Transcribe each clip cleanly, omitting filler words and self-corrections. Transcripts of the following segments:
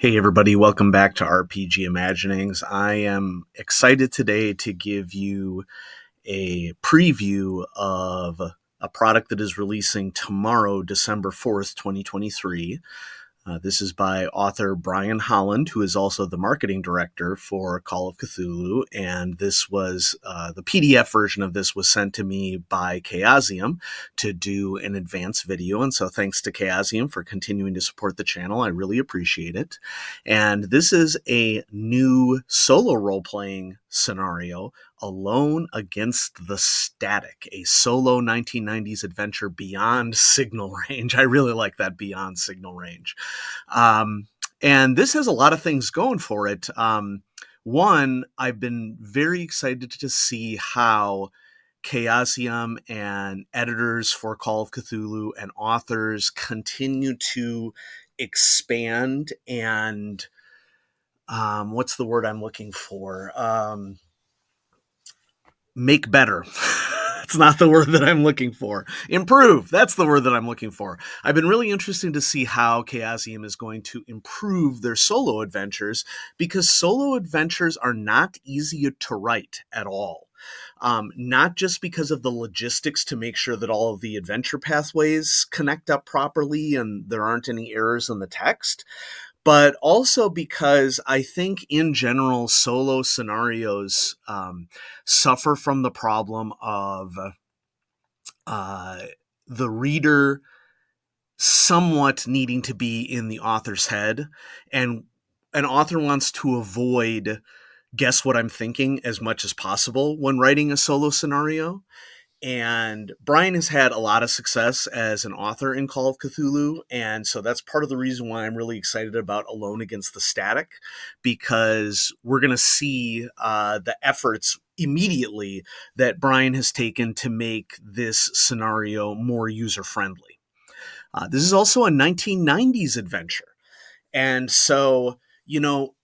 Hey everybody, welcome back to RPG Imaginings. I am excited today to give you a preview of a product that is releasing tomorrow, December 4th, 2023. This is by author Brian Holland, who is also the marketing director for Call of Cthulhu. And this was the PDF version of this was sent to me by Chaosium to do an advanced video. And so thanks to Chaosium for continuing to support the channel. I really appreciate it. And this is a new solo role-playing scenario, Alone Against the Static, a solo 1990s adventure beyond signal range. I really like that, beyond signal range. And this has a lot of things going for it. One, I've been very excited to see how Chaosium and editors for Call of Cthulhu and authors continue to expand and what's the word I'm looking for? Make better. That's not the word that I'm looking for. Improve. That's the word that I'm looking for. I've been really interested to see how Chaosium is going to improve their solo adventures, because solo adventures are not easy to write at all. Not just because of the logistics to make sure that all of the adventure pathways connect up properly and there aren't any errors in the text, but also because I think in general solo scenarios suffer from the problem of the reader somewhat needing to be in the author's head, and an author wants to avoid guess what I'm thinking as much as possible when writing a solo scenario. And Brian has had a lot of success as an author in Call of Cthulhu, and so that's part of the reason why I'm really excited about Alone Against the Static, because we're going to see the efforts immediately that Brian has taken to make this scenario more user-friendly. This is also a 1990s adventure, and so,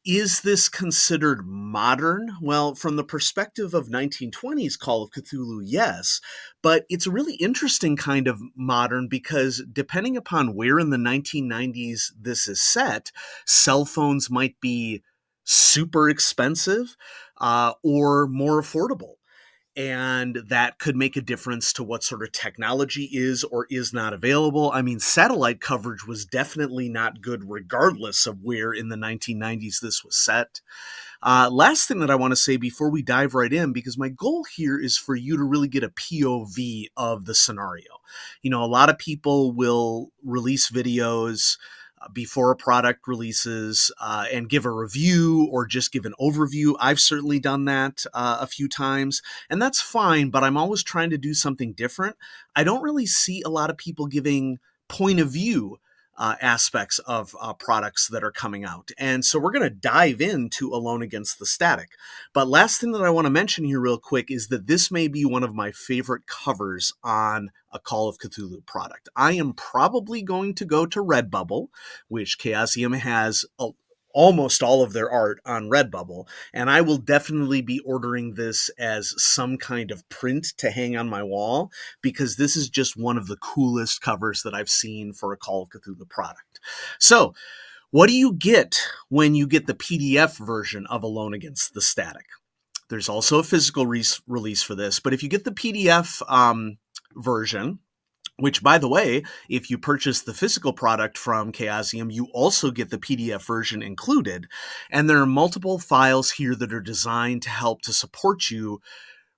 is this considered modern? Well, from the perspective of 1920s Call of Cthulhu, yes. But it's a really interesting kind of modern, because depending upon where in the 1990s this is set, cell phones might be super expensive or more affordable. And that could make a difference to what sort of technology is or is not available. I mean, satellite coverage was definitely not good regardless of where in the 1990s this was set. Last thing that I want to say before we dive right in, because my goal here is for you to really get a POV of the scenario. A lot of people will release videos before a product releases and give a review or just give an overview. I've certainly done that a few times, and that's fine, but I'm always trying to do something different. I don't really see a lot of people giving point of view aspects of products that are coming out. And so we're going to dive into Alone Against the Static. But last thing that I want to mention here real quick is that this may be one of my favorite covers on a Call of Cthulhu product. I am probably going to go to Redbubble, which Chaosium has almost all of their art on Redbubble, and I will definitely be ordering this as some kind of print to hang on my wall, because this is just one of the coolest covers that I've seen for a Call of Cthulhu product. So, what do you get when you get the PDF version of Alone Against the Static? There's also a physical release for this, but if you get the PDF version, which, by the way, if you purchase the physical product from Chaosium, you also get the PDF version included. And there are multiple files here that are designed to help to support you,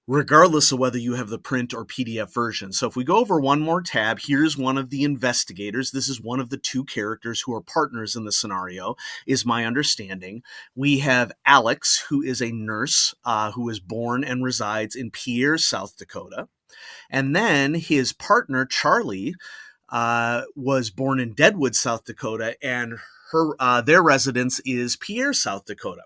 regardless of whether you have the print or PDF version. So if we go over one more tab, here's one of the investigators. This is one of the two characters who are partners in the scenario, is my understanding. We have Alex, who is a nurse who was born and resides in Pierre, South Dakota. And then his partner, Charlie, was born in Deadwood, South Dakota, and their residence is Pierre, South Dakota.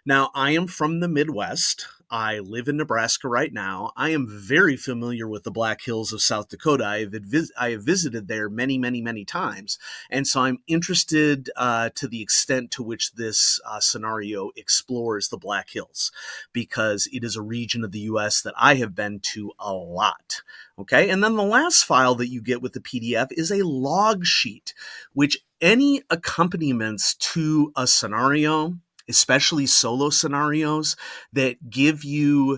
Now, I am from the Midwest. I live in Nebraska right now. I am very familiar with the Black Hills of South Dakota. I have visited there many, many, many times. And so I'm interested to the extent to which this scenario explores the Black Hills, because it is a region of the U.S. that I have been to a lot. Okay. And then the last file that you get with the PDF is a log sheet, which any accompaniments to a scenario, especially solo scenarios that give you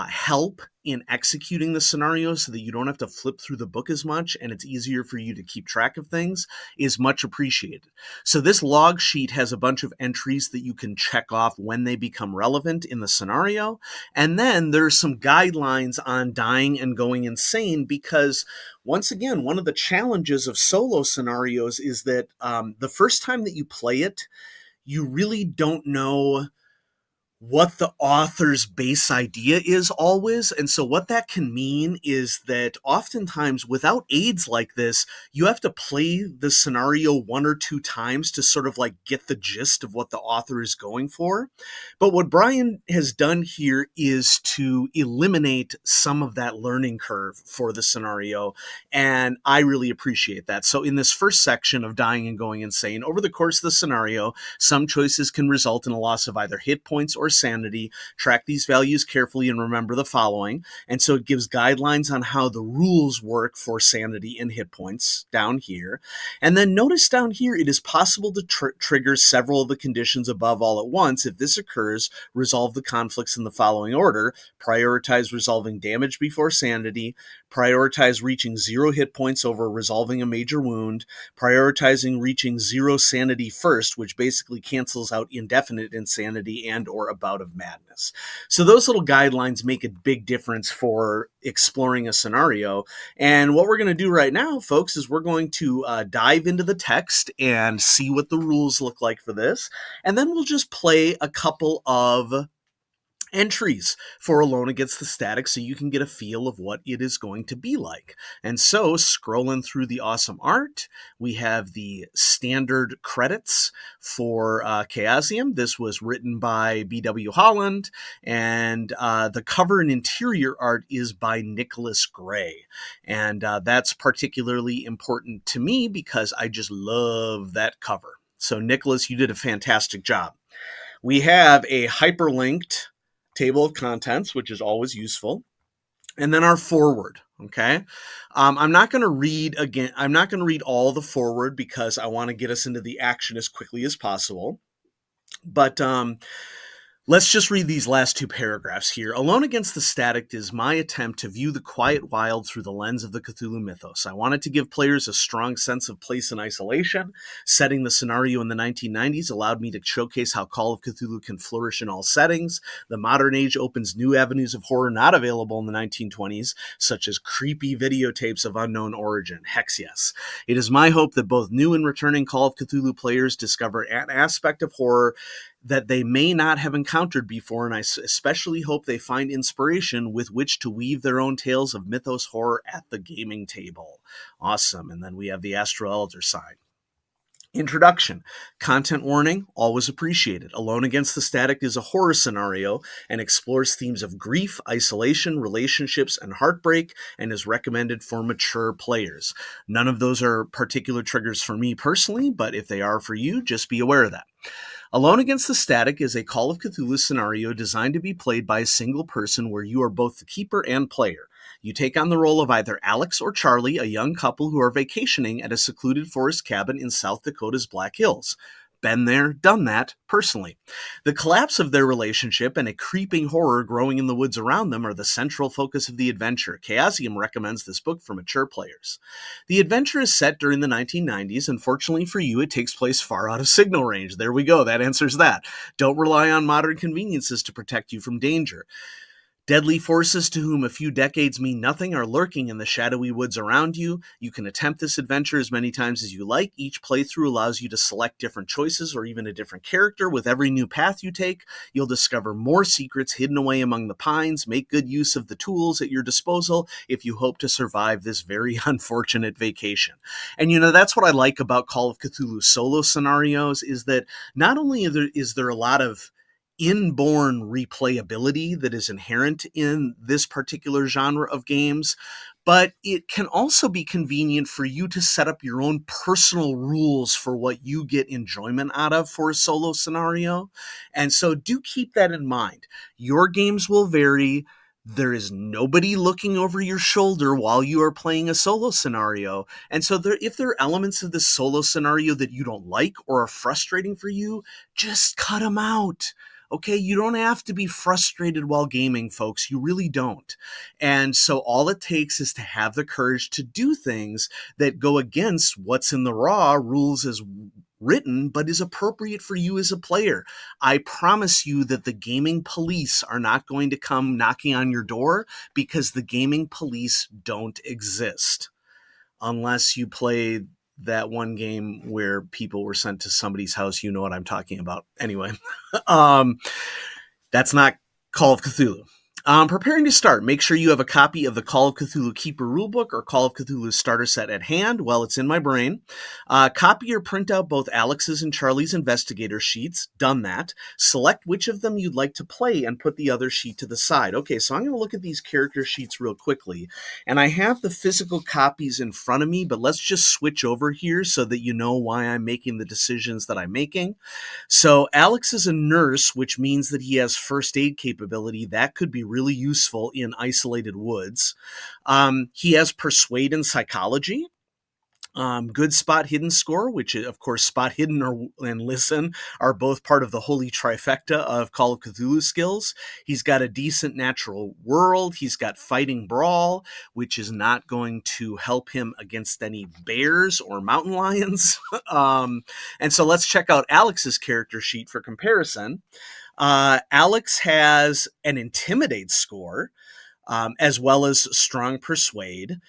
help in executing the scenario so that you don't have to flip through the book as much and it's easier for you to keep track of things, is much appreciated. So this log sheet has a bunch of entries that you can check off when they become relevant in the scenario. And then there's some guidelines on dying and going insane, because once again, one of the challenges of solo scenarios is that the first time that you play it, you really don't know what the author's base idea is always. And so what that can mean is that oftentimes without aids like this, you have to play the scenario one or two times to sort of like get the gist of what the author is going for. But what Brian has done here is to eliminate some of that learning curve for the scenario. And I really appreciate that. So in this first section of dying and going insane, over the course of the scenario, some choices can result in a loss of either hit points or sanity. Track these values carefully and remember the following. And so it gives guidelines on how the rules work for sanity and hit points down here. And then notice down here, it is possible to trigger several of the conditions above all at once. If this occurs, resolve the conflicts in the following order. Prioritize resolving damage before sanity. Prioritize reaching 0 hit points over resolving a major wound. Prioritizing reaching 0 sanity first, which basically cancels out indefinite insanity and or a bout of madness. So those little guidelines make a big difference for exploring a scenario. And what we're going to do right now, folks, is we're going to dive into the text and see what the rules look like for this. And then we'll just play a couple of entries for Alone Against the Static so you can get a feel of what it is going to be like. And so, scrolling through the awesome art, we have the standard credits for Chaosium. This was written by B.W. Holland, and the cover and interior art is by Nicholas Gray. And that's particularly important to me because I just love that cover. So, Nicholas, you did a fantastic job. We have a hyperlinked table of contents, which is always useful. And then our forward. Okay. I'm not going to read again. I'm not going to read all the forward because I want to get us into the action as quickly as possible. But let's just read these last two paragraphs here. Alone Against the Static is my attempt to view the quiet wild through the lens of the Cthulhu mythos. I wanted to give players a strong sense of place and isolation. Setting the scenario in the 1990s allowed me to showcase how Call of Cthulhu can flourish in all settings. The modern age opens new avenues of horror not available in the 1920s, such as creepy videotapes of unknown origin. Hex yes. It is my hope that both new and returning Call of Cthulhu players discover an aspect of horror that they may not have encountered before, and I especially hope they find inspiration with which to weave their own tales of mythos horror at the gaming table. Awesome. And then we have the Astro Elder sign. Introduction. Content warning, always appreciated. Alone Against the Static is a horror scenario and explores themes of grief, isolation, relationships, and heartbreak, and is recommended for mature players. None of those are particular triggers for me personally, but if they are for you, just be aware of that. Alone Against the Static is a Call of Cthulhu scenario designed to be played by a single person where you are both the keeper and player. You take on the role of either Alex or Charlie, a young couple who are vacationing at a secluded forest cabin in South Dakota's Black Hills. Been there, done that, personally. The collapse of their relationship and a creeping horror growing in the woods around them are the central focus of the adventure. Chaosium recommends this book for mature players. The adventure is set during the 1990s. Unfortunately for you, it takes place far out of signal range. There we go, that answers that. Don't rely on modern conveniences to protect you from danger. Deadly forces to whom a few decades mean nothing are lurking in the shadowy woods around you. You can attempt this adventure as many times as you like. Each playthrough allows you to select different choices or even a different character. With every new path you take, you'll discover more secrets hidden away among the pines. Make good use of the tools at your disposal if you hope to survive this very unfortunate vacation. And that's what I like about Call of Cthulhu solo scenarios, is that not only is there a lot of inborn replayability that is inherent in this particular genre of games, but it can also be convenient for you to set up your own personal rules for what you get enjoyment out of for a solo scenario. And so do keep that in mind. Your games will vary. There is nobody looking over your shoulder while you are playing a solo scenario. And so if there are elements of this solo scenario that you don't like or are frustrating for you, just cut them out. Okay, you don't have to be frustrated while gaming, folks. You really don't. And so all it takes is to have the courage to do things that go against what's in the raw rules as written, but is appropriate for you as a player. I promise you that the gaming police are not going to come knocking on your door, because the gaming police don't exist. Unless you play that one game where people were sent to somebody's house. You know what I'm talking about. Anyway, that's not Call of Cthulhu. Preparing to start, make sure you have a copy of the Call of Cthulhu Keeper Rulebook or Call of Cthulhu Starter Set at hand. Well, it's in my brain. Copy or print out both Alex's and Charlie's investigator sheets. Done that. Select which of them you'd like to play and put the other sheet to the side. Okay, so I'm going to look at these character sheets real quickly. And I have the physical copies in front of me, but let's just switch over here so that you know why I'm making the decisions that I'm making. So Alex is a nurse, which means that he has first aid capability. That could be really useful in isolated woods. He has persuade and psychology. Good spot hidden score, which of course spot hidden and listen are both part of the holy trifecta of Call of Cthulhu skills. He's got a decent natural world. He's got fighting brawl, which is not going to help him against any bears or mountain lions. And so let's check out Alex's character sheet for comparison. Alex has an intimidate score, as well as strong persuade.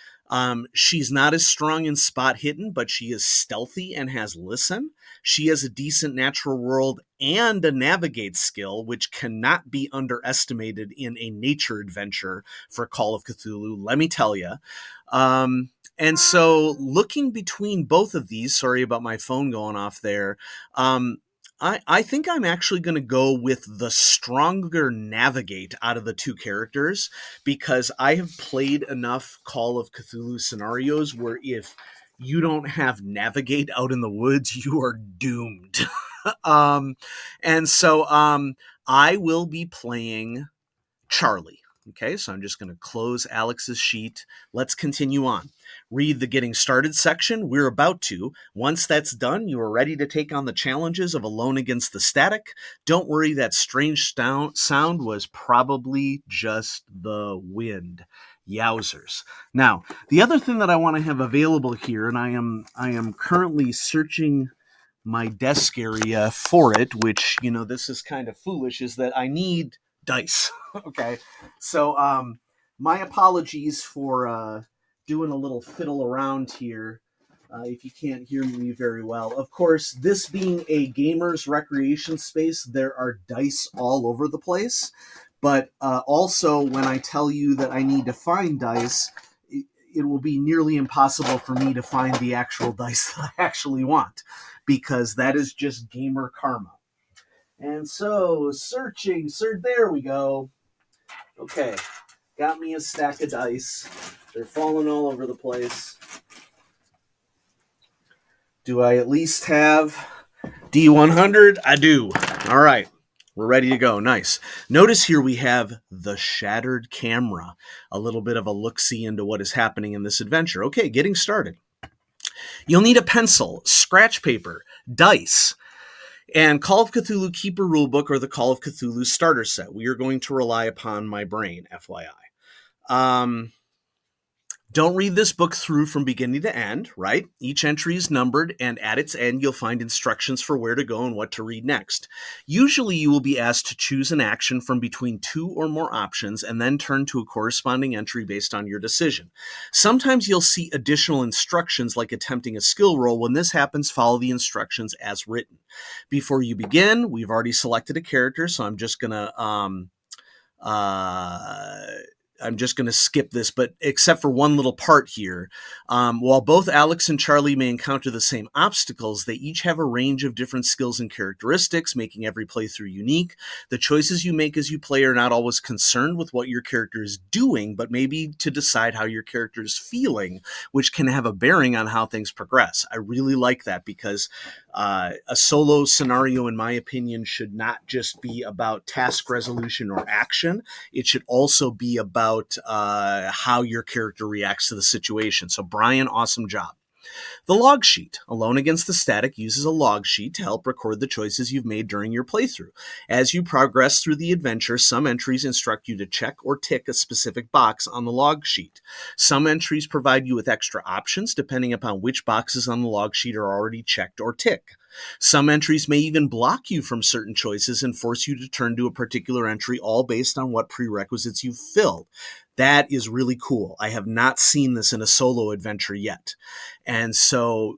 She's not as strong in spot hidden, but she is stealthy and has listen. She has a decent natural world and a navigate skill, which cannot be underestimated in a nature adventure for Call of Cthulhu, let me tell you. And so looking between both of these, sorry about my phone going off there, I think I'm actually going to go with the stronger navigate out of the two characters, because I have played enough Call of Cthulhu scenarios where if you don't have navigate out in the woods, you are doomed. And so I will be playing Charlie. Okay, so I'm just going to close Alex's sheet. Let's continue on. Read the Getting Started section. We're about to. Once that's done, you are ready to take on the challenges of Alone Against the Static. Don't worry, that strange sound was probably just the wind. Yowzers. Now, the other thing that I want to have available here, and I am currently searching my desk area for it, which, you know, this is kind of foolish, is that I need dice. Okay, so my apologies for doing a little fiddle around here if you can't hear me very well. Of course, this being a gamer's recreation space, there are dice all over the place, but also when I tell you that I need to find dice, it will be nearly impossible for me to find the actual dice that I actually want, because that is just gamer karma. And so, searching, there we go. Okay, got me a stack of dice. They're falling all over the place. Do I at least have D100? I do. All right, we're ready to go. Nice. Notice here we have the shattered camera. A little bit of a look-see into what is happening in this adventure. Okay, getting started. You'll need a pencil, scratch paper, dice, and Call of Cthulhu Keeper Rulebook or the Call of Cthulhu Starter Set. We are going to rely upon my brain, FYI. Don't read this book through from beginning to end, right? Each entry is numbered, and at its end, you'll find instructions for where to go and what to read next. Usually, you will be asked to choose an action from between two or more options and then turn to a corresponding entry based on your decision. Sometimes you'll see additional instructions like attempting a skill roll. When this happens, follow the instructions as written. Before you begin, we've already selected a character, so I'm just going to I'm just going to skip this, but except for one little part here, while both Alex and Charlie may encounter the same obstacles, they each have a range of different skills and characteristics, making every playthrough unique. The choices you make as you play are not always concerned with what your character is doing, but maybe to decide how your character is feeling, which can have a bearing on how things progress. I really like that because a solo scenario, in my opinion, should not just be about task resolution or action. It should also be about how your character reacts to the situation. So, Brian, awesome job. The log sheet. Alone Against the Static uses a log sheet to help record the choices you've made during your playthrough. As you progress through the adventure, some entries instruct you to check or tick a specific box on the log sheet. Some entries provide you with extra options depending upon which boxes on the log sheet are already checked or ticked. Some entries may even block you from certain choices and force you to turn to a particular entry, all based on what prerequisites you've filled. That is really cool. I have not seen this in a solo adventure yet. And so,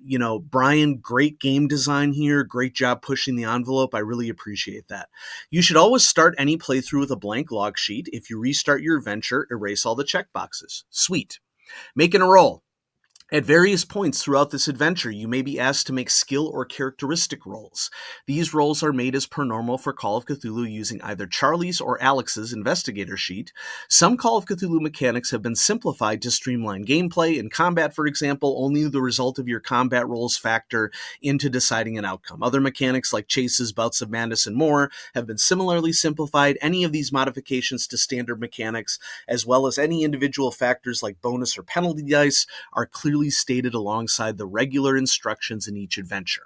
Brian, great game design here. Great job pushing the envelope. I really appreciate that. You should always start any playthrough with a blank log sheet. If you restart your adventure, erase all the checkboxes. Sweet. Making a roll. At various points throughout this adventure, you may be asked to make skill or characteristic rolls. These rolls are made as per normal for Call of Cthulhu using either Charlie's or Alex's investigator sheet. Some Call of Cthulhu mechanics have been simplified to streamline gameplay. In combat, for example, only the result of your combat rolls factor into deciding an outcome. Other mechanics like chases, bouts of madness, and more have been similarly simplified. Any of these modifications to standard mechanics, as well as any individual factors like bonus or penalty dice, are clearly stated alongside the regular instructions in each adventure.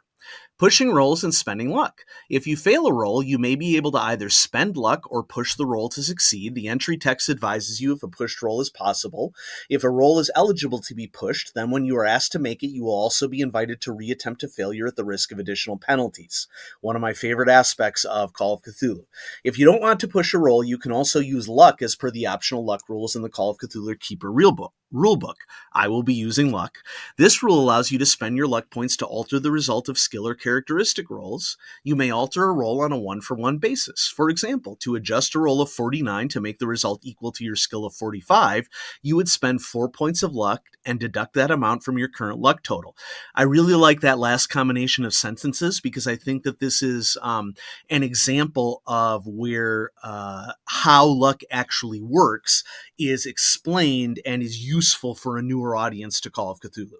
Pushing rolls and spending luck. If you fail a roll, you may be able to either spend luck or push the roll to succeed. The entry text advises you if a pushed roll is possible. If a roll is eligible to be pushed, then when you are asked to make it, you will also be invited to reattempt a failure at the risk of additional penalties. One of my favorite aspects of Call of Cthulhu. If you don't want to push a roll, you can also use luck as per the optional luck rules in the Call of Cthulhu Keeper rulebook. I will be using luck. This rule allows you to spend your luck points to alter the result of skill or characteristic rolls. You may alter a roll on a one-for-one basis. For example, to adjust a roll of 49 to make the result equal to your skill of 45, you would spend 4 points of luck and deduct that amount from your current luck total. I really like that last combination of sentences because I think that this is an example of where how luck actually works is explained and is useful for a newer audience to Call of Cthulhu.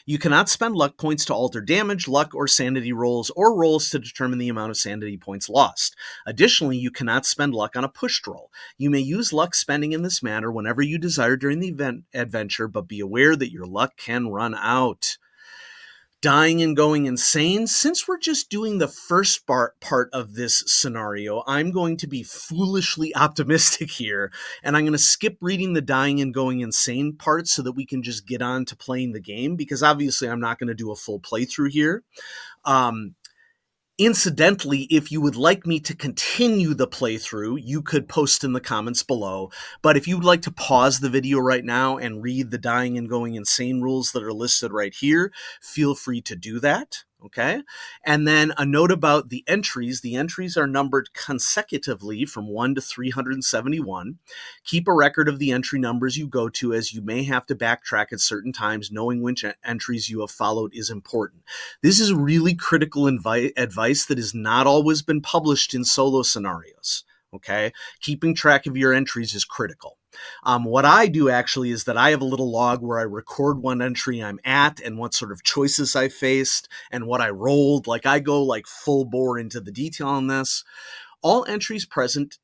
You cannot spend luck points to alter damage, luck, or sanity rolls, or rolls to determine the amount of sanity points lost. Additionally, you cannot spend luck on a pushed roll. You may use luck spending in this manner whenever you desire during the adventure, but be aware that your luck can run out. Dying and going insane. Since we're just doing the first part of this scenario, I'm going to be foolishly optimistic here, and I'm going to skip reading the dying and going insane part so that we can just get on to playing the game, because obviously I'm not going to do a full playthrough here. Incidentally, if you would like me to continue the playthrough, you could post in the comments below. But if you would like to pause the video right now and read the dying and going insane rules that are listed right here, feel free to do that. Okay. And then a note about the entries. The entries are numbered consecutively from 1 to 371. Keep a record of the entry numbers you go to, as you may have to backtrack at certain times. Knowing which entries you have followed is important. This is really critical advice that has not always been published in solo scenarios. Okay. Keeping track of your entries is critical. What I do actually is that I have a little log where I record what entry I'm at and what sort of choices I faced and what I rolled. Like, I go like full bore into the detail on this. All entries present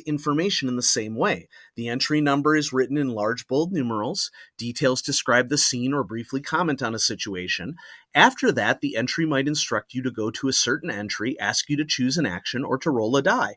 information in the same way. The entry number is written in large bold numerals. Details describe the scene or briefly comment on a situation. After that, the entry might instruct you to go to a certain entry, ask you to choose an action, or to roll a die,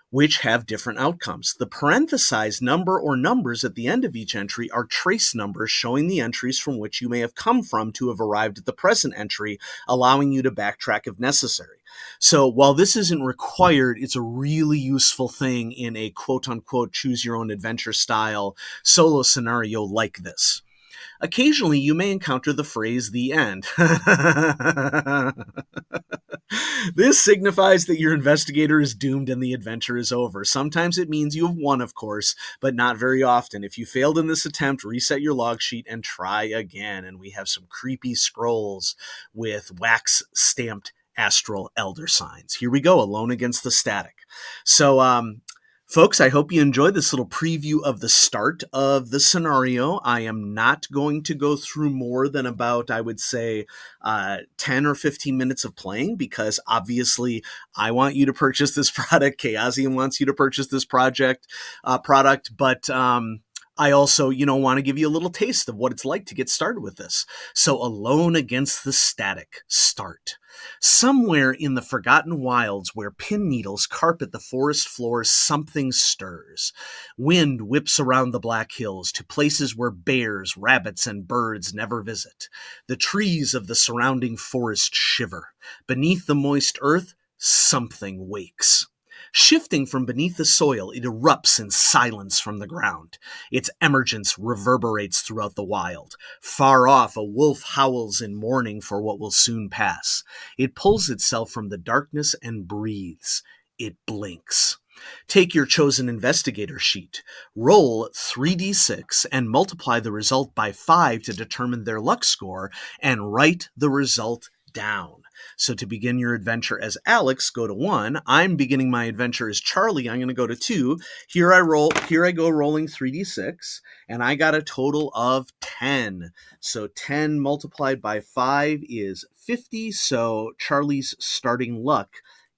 which have different outcomes. The parenthesized number or numbers at the end of each entry are trace numbers showing the entries from which you may have come from to have arrived at the present entry, allowing you to backtrack if necessary. So while this isn't required, it's a really useful thing in a quote-unquote choose-your-own-adventure style solo scenario like this. Occasionally, you may encounter the phrase "the end." This signifies that your investigator is doomed and the adventure is over. Sometimes it means you have won, of course, but not very often. If you failed in this attempt, reset your log sheet and try again. And we have some creepy scrolls with wax stamped astral elder signs. Here we go, Alone Against the Static. So, folks, I hope you enjoyed this little preview of the start of the scenario. I am not going to go through more than about, I would say, 10 or 15 minutes of playing, because obviously I want you to purchase this product. Chaosium wants you to purchase this product, but I also, want to give you a little taste of what it's like to get started with this. So, Alone Against the Static, start. Somewhere in the forgotten wilds where pin needles carpet the forest floors, something stirs. Wind whips around the black hills to places where bears, rabbits, and birds never visit. The trees of the surrounding forest shiver. Beneath the moist earth, something wakes. Shifting from beneath the soil, it erupts in silence from the ground. Its emergence reverberates throughout the wild. Far off, a wolf howls in mourning for what will soon pass. It pulls itself from the darkness and breathes. It blinks. Take your chosen investigator sheet. Roll 3d6 and multiply the result by 5 to determine their luck score, and write the result down. So to begin your adventure as Alex, go to 1. I'm beginning my adventure as Charlie. I'm going to go to 2. Here I go rolling 3d6, and I got a total of 10. So 10 multiplied by 5 is 50. So Charlie's starting luck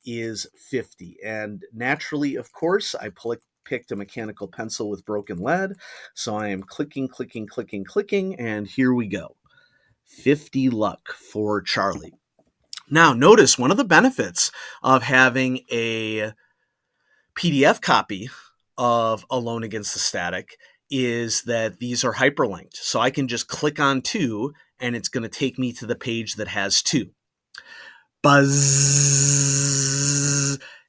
is 50. And naturally, of course, I picked a mechanical pencil with broken lead. So I am clicking, and here we go. 50 luck for Charlie. Now, notice one of the benefits of having a PDF copy of Alone Against the Static is that these are hyperlinked. So I can just click on 2, and it's going to take me to the page that has 2. Buzz.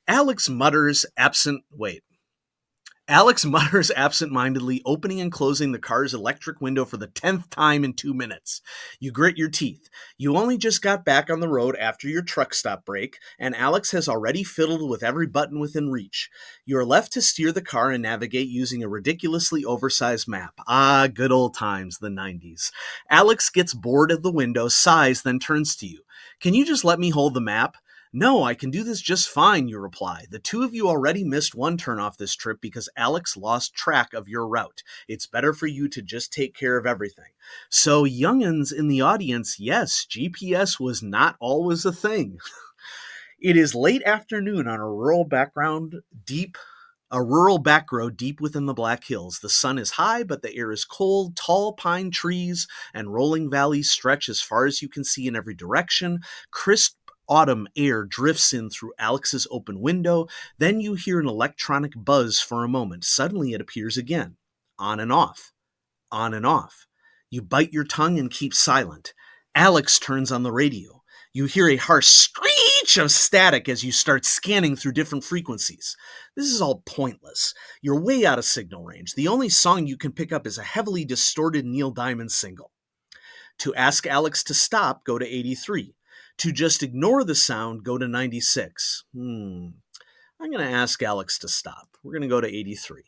Alex mutters absent-mindedly, opening and closing the car's electric window for the 10th time in 2 minutes. You grit your teeth. You only just got back on the road after your truck stop break, and Alex has already fiddled with every button within reach. You are left to steer the car and navigate using a ridiculously oversized map. Ah, good old times, the 90s. Alex gets bored of the window, sighs, then turns to you. Can you just let me hold the map? No, I can do this just fine, you reply. The two of you already missed one turnoff this trip because Alex lost track of your route. It's better for you to just take care of everything. So, young'uns in the audience, yes, GPS was not always a thing. It is late afternoon on a rural back road deep within the Black Hills. The sun is high, but the air is cold. Tall pine trees and rolling valleys stretch as far as you can see in every direction. Crisp autumn air drifts in through Alex's open window. Then you hear an electronic buzz for a moment. Suddenly it appears again. On and off. On and off. You bite your tongue and keep silent. Alex turns on the radio. You hear a harsh screech of static as you start scanning through different frequencies. This is all pointless. You're way out of signal range. The only song you can pick up is a heavily distorted Neil Diamond single. To ask Alex to stop, go to 83. To just ignore the sound, go to 96. I'm going to ask Alex to stop. We're going to go to 83.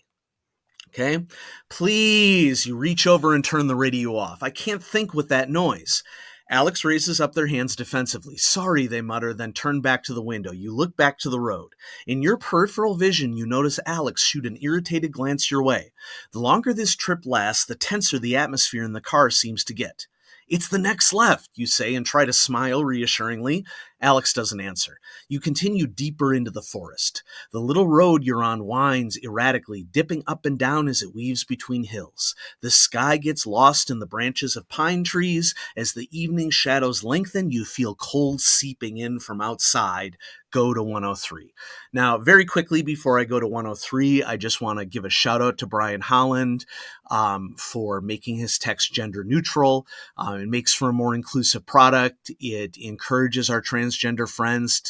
Okay? Please, you reach over and turn the radio off. I can't think with that noise. Alex raises up their hands defensively. Sorry, they mutter, then turn back to the window. You look back to the road. In your peripheral vision, you notice Alex shoot an irritated glance your way. The longer this trip lasts, the tenser the atmosphere in the car seems to get. It's the next left, you say, and try to smile reassuringly. Alex doesn't answer. You continue deeper into the forest. The little road you're on winds erratically, dipping up and down as it weaves between hills. The sky gets lost in the branches of pine trees. As the evening shadows lengthen, you feel cold seeping in from outside. Go to 103. Now, very quickly before I go to 103, I just want to give a shout out to Brian Holland for making his text gender neutral. It makes for a more inclusive product. It encourages our transgender transgender friends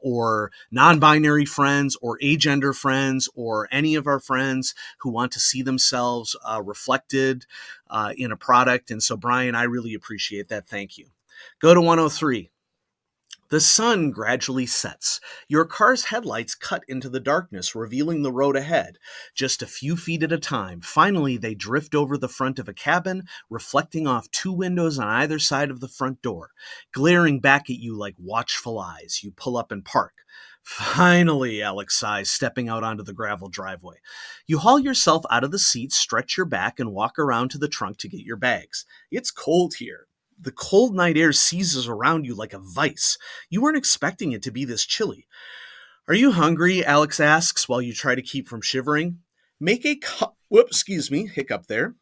or non-binary friends or agender friends or any of our friends who want to see themselves reflected in a product. And so, Brian, I really appreciate that. Thank you. Go to 103. The sun gradually sets. Your car's headlights cut into the darkness, revealing the road ahead, just a few feet at a time. Finally, they drift over the front of a cabin, reflecting off two windows on either side of the front door, glaring back at you like watchful eyes. You pull up and park. Finally, Alex sighs, stepping out onto the gravel driveway. You haul yourself out of the seat, stretch your back, and walk around to the trunk to get your bags. It's cold here. The cold night air seizes around you like a vice. You weren't expecting it to be this chilly. Are you hungry? Alex asks while you try to keep from shivering. Make a hiccup there.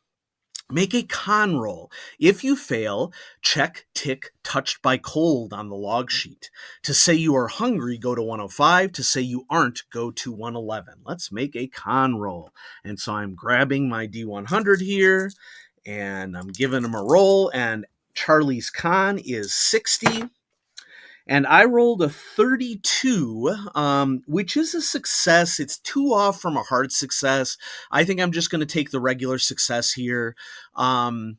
Make a con roll. If you fail, check tick touched by cold on the log sheet. To say you are hungry, go to 105. To say you aren't, go to 111. Let's make a con roll. And so I'm grabbing my D100 here, and I'm giving them a roll, and Charlie's con is 60. And I rolled a 32, which is a success. It's 2 off from a hard success. I think I'm just going to take the regular success here. So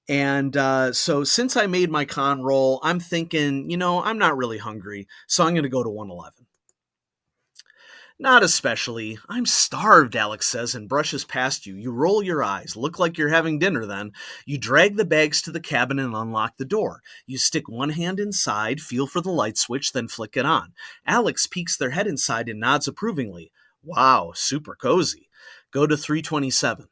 since I made my con roll, I'm thinking, I'm not really hungry, so I'm going to go to 111. Not especially. I'm starved, Alex says and brushes past you. You roll your eyes. Look like you're having dinner then. You drag the bags to the cabin and unlock the door. You stick one hand inside, feel for the light switch, then flick it on. Alex peeks their head inside and nods approvingly. Wow, super cozy. Go to 327.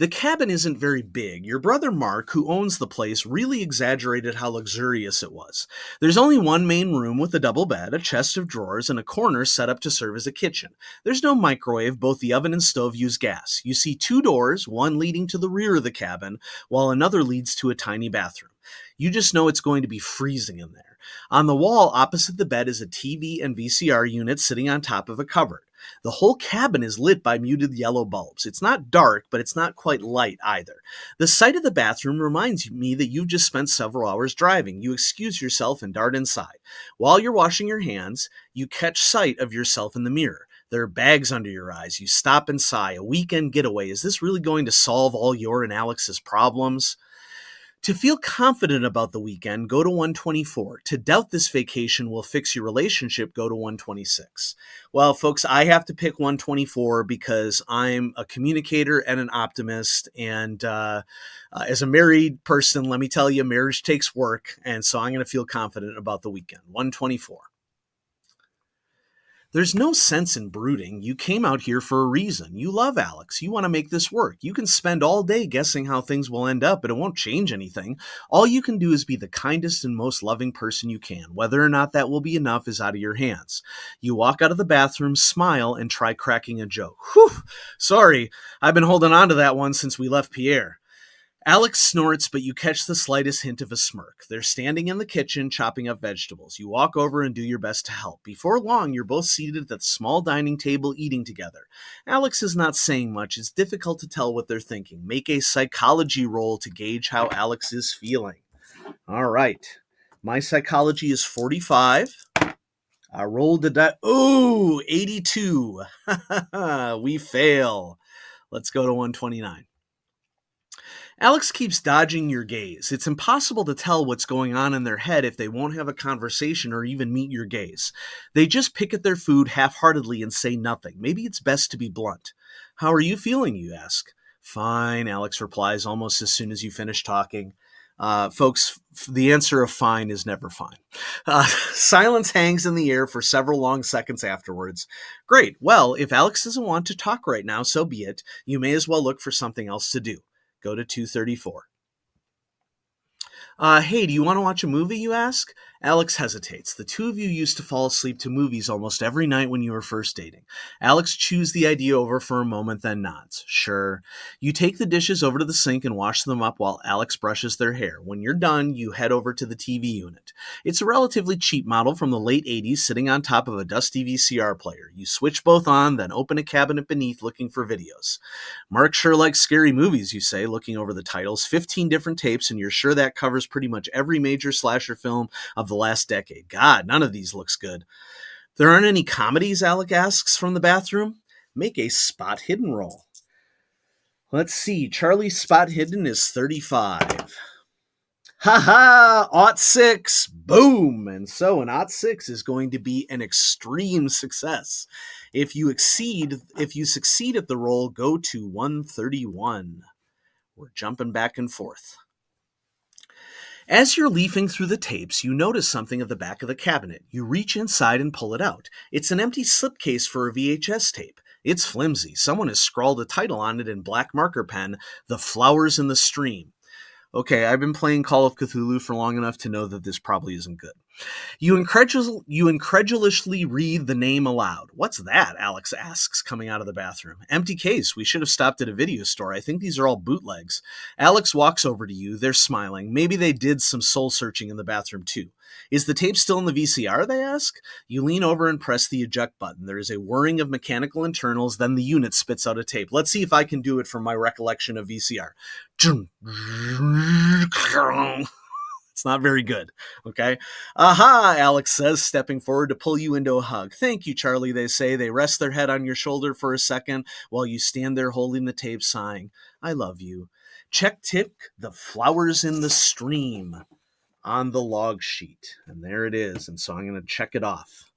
The cabin isn't very big. Your brother Mark, who owns the place, really exaggerated how luxurious it was. There's only one main room with a double bed, a chest of drawers, and a corner set up to serve as a kitchen. There's no microwave. Both the oven and stove use gas. You see 2 doors, one leading to the rear of the cabin, while another leads to a tiny bathroom. You just know it's going to be freezing in there. On the wall opposite the bed is a TV and VCR unit sitting on top of a cupboard. The whole cabin is lit by muted yellow bulbs. It's not dark, but it's not quite light either. The sight of the bathroom reminds me that you've just spent several hours driving. You excuse yourself and dart inside. While you're washing your hands, you catch sight of yourself in the mirror. There are bags under your eyes. You stop and sigh. A weekend getaway. Is this really going to solve all your and Alex's problems? To feel confident about the weekend, go to 124. To doubt this vacation will fix your relationship, go to 126. Well, folks, I have to pick 124 because I'm a communicator and an optimist. And as a married person, let me tell you, marriage takes work. And so I'm going to feel confident about the weekend. 124. There's no sense in brooding. You came out here for a reason. You love Alex. You want to make this work. You can spend all day guessing how things will end up, but it won't change anything. All you can do is be the kindest and most loving person you can. Whether or not that will be enough is out of your hands. You walk out of the bathroom, smile, and try cracking a joke. Whew! Sorry, I've been holding on to that one since we left Pierre. Alex snorts, but you catch the slightest hint of a smirk. They're standing in the kitchen, chopping up vegetables. You walk over and do your best to help. Before long, you're both seated at the small dining table eating together. Alex is not saying much. It's difficult to tell what they're thinking. Make a psychology roll to gauge how Alex is feeling. All right. My psychology is 45. I rolled a die. Ooh, 82. We fail. Let's go to 129. Alex keeps dodging your gaze. It's impossible to tell what's going on in their head if they won't have a conversation or even meet your gaze. They just pick at their food half-heartedly and say nothing. Maybe it's best to be blunt. How are you feeling, you ask? Fine, Alex replies almost as soon as you finish talking. Folks, the answer of fine is never fine. Silence hangs in the air for several long seconds afterwards. Great. Well, if Alex doesn't want to talk right now, so be it. You may as well look for something else to do. Go to 234. Hey, do you want to watch a movie, you ask? Alex hesitates. The two of you used to fall asleep to movies almost every night when you were first dating. Alex chews the idea over for a moment, then nods. Sure. You take the dishes over to the sink and wash them up while Alex brushes their hair. When you're done, you head over to the TV unit. It's a relatively cheap model from the late 80s sitting on top of a dusty VCR player. You switch both on, then open a cabinet beneath looking for videos. Mark sure likes scary movies, you say, looking over the titles. 15 different tapes, and you're sure that covers pretty much every major slasher film of the last decade. God, none of these looks good. There aren't any comedies, Alec asks from the bathroom. Make a spot hidden roll. Let's see. Charlie's spot hidden is 35. Ha ha! 06! Boom! And so an 06 is going to be an extreme success. If you succeed at the roll, go to 131. We're jumping back and forth. As you're leafing through the tapes, you notice something at the back of the cabinet. You reach inside and pull it out. It's an empty slipcase for a VHS tape. It's flimsy. Someone has scrawled a title on it in black marker pen, The Flowers in the Stream. Okay, I've been playing Call of Cthulhu for long enough to know that this probably isn't good. You incredulously read the name aloud. What's that? Alex asks, coming out of the bathroom. Empty case. We should have stopped at a video store. I think these are all bootlegs. Alex walks over to you. They're smiling. Maybe they did some soul searching in the bathroom too. Is the tape still in the VCR, they ask? You lean over and press the eject button. There is a whirring of mechanical internals, then the unit spits out a tape. Let's see if I can do it from my recollection of VCR. It's not very good, okay? Aha, Alex says, stepping forward to pull you into a hug. Thank you, Charlie, they say. They rest their head on your shoulder for a second while you stand there holding the tape, sighing. I love you. Check tick, The Flowers in the Stream on the log sheet. And there it is. And so I'm going to check it off.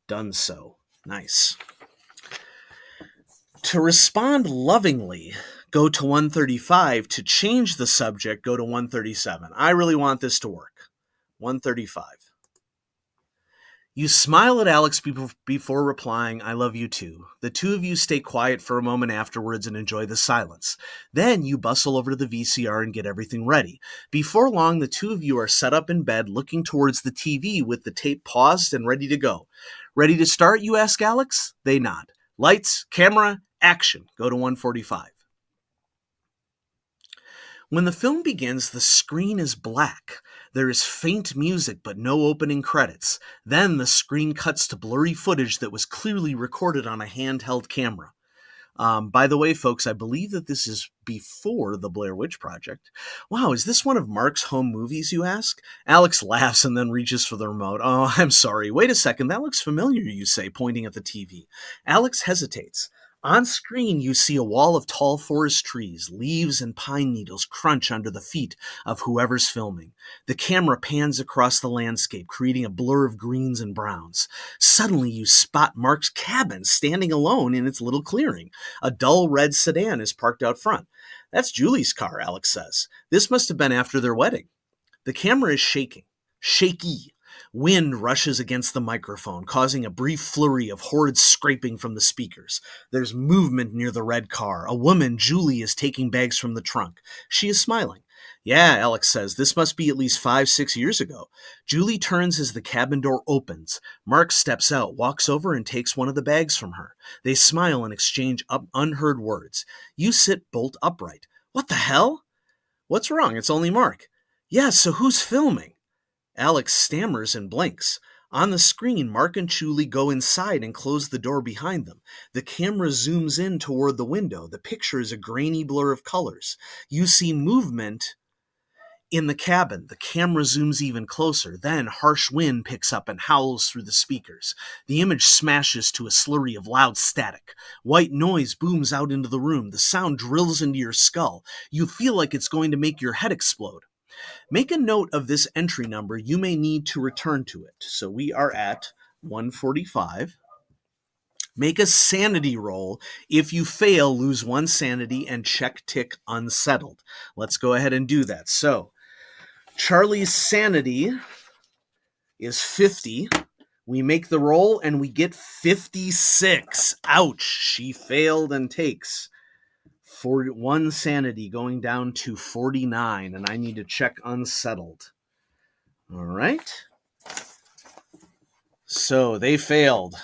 Done so. Nice. To respond lovingly, go to 135. To change the subject, go to 137. I really want this to work. 135. You smile at Alex before replying, I love you too. The two of you stay quiet for a moment afterwards and enjoy the silence. Then you bustle over to the VCR and get everything ready. Before long, the two of you are set up in bed looking towards the TV with the tape paused and ready to go. Ready to start, you ask Alex? They nod. Lights, camera, action. Go to 145. When the film begins, the screen is black. There is faint music, but no opening credits. Then the screen cuts to blurry footage that was clearly recorded on a handheld camera. By the way, folks, I believe that this is before the Blair Witch Project. Wow, is this one of Mark's home movies, you ask? Alex laughs and then reaches for the remote. Oh, I'm sorry. Wait a second. That looks familiar, you say, pointing at the TV. Alex hesitates. On screen, you see a wall of tall forest trees. Leaves and pine needles crunch under the feet of whoever's filming. The camera pans across the landscape, creating a blur of greens and browns. Suddenly, you spot Mark's cabin standing alone in its little clearing. A dull red sedan is parked out front. That's Julie's car, Alex says. This must have been after their wedding. The camera is shaking. Shaky. Wind rushes against the microphone, causing a brief flurry of horrid scraping from the speakers. There's movement near the red car. A woman, Julie, is taking bags from the trunk. She is smiling. Yeah, Alex says, this must be at least 5-6 years ago. Julie turns as the cabin door opens. Mark steps out, walks over, and takes one of the bags from her. They smile and exchange unheard words. You sit bolt upright. What the hell? What's wrong? It's only Mark. Yeah, so who's filming? Alex stammers and blinks. On the screen, Mark and Julie go inside and close the door behind them. The camera zooms in toward the window. The picture is a grainy blur of colors. You see movement in the cabin. The camera zooms even closer. Then harsh wind picks up and howls through the speakers. The image smashes to a slurry of loud static. White noise booms out into the room. The sound drills into your skull. You feel like it's going to make your head explode. Make a note of this entry number. You may need to return to it. So we are at 145. Make a sanity roll. If you fail, lose 1 sanity and check tick unsettled. Let's go ahead and do that. So Charlie's sanity is 50. We make the roll and we get 56. Ouch. She failed and takes 41 sanity, going down to 49, and I need to check unsettled. All right. So they failed.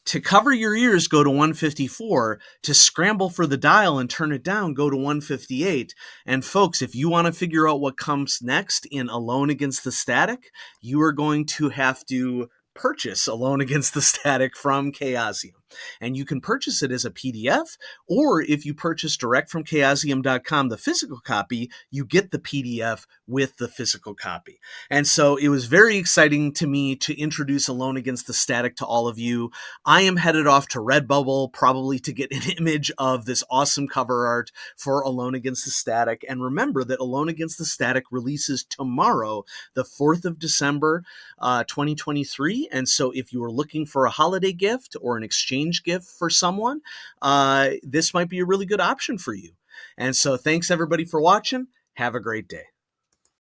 To cover your ears, go to 154. To scramble for the dial and turn it down, go to 158. And folks, if you want to figure out what comes next in Alone Against the Static, you are going to have to purchase Alone Against the Static from Chaosium. And you can purchase it as a PDF, or if you purchase direct from chaosium.com, the physical copy, you get the PDF with the physical copy. And so it was very exciting to me to introduce Alone Against the Static to all of you. I am headed off to Redbubble, probably to get an image of this awesome cover art for Alone Against the Static. And remember that Alone Against the Static releases tomorrow, the 4th of December, 2023. And so if you are looking for a holiday gift or an exchange gift for someone, this might be a really good option for you. And so thanks everybody for watching. Have a great day.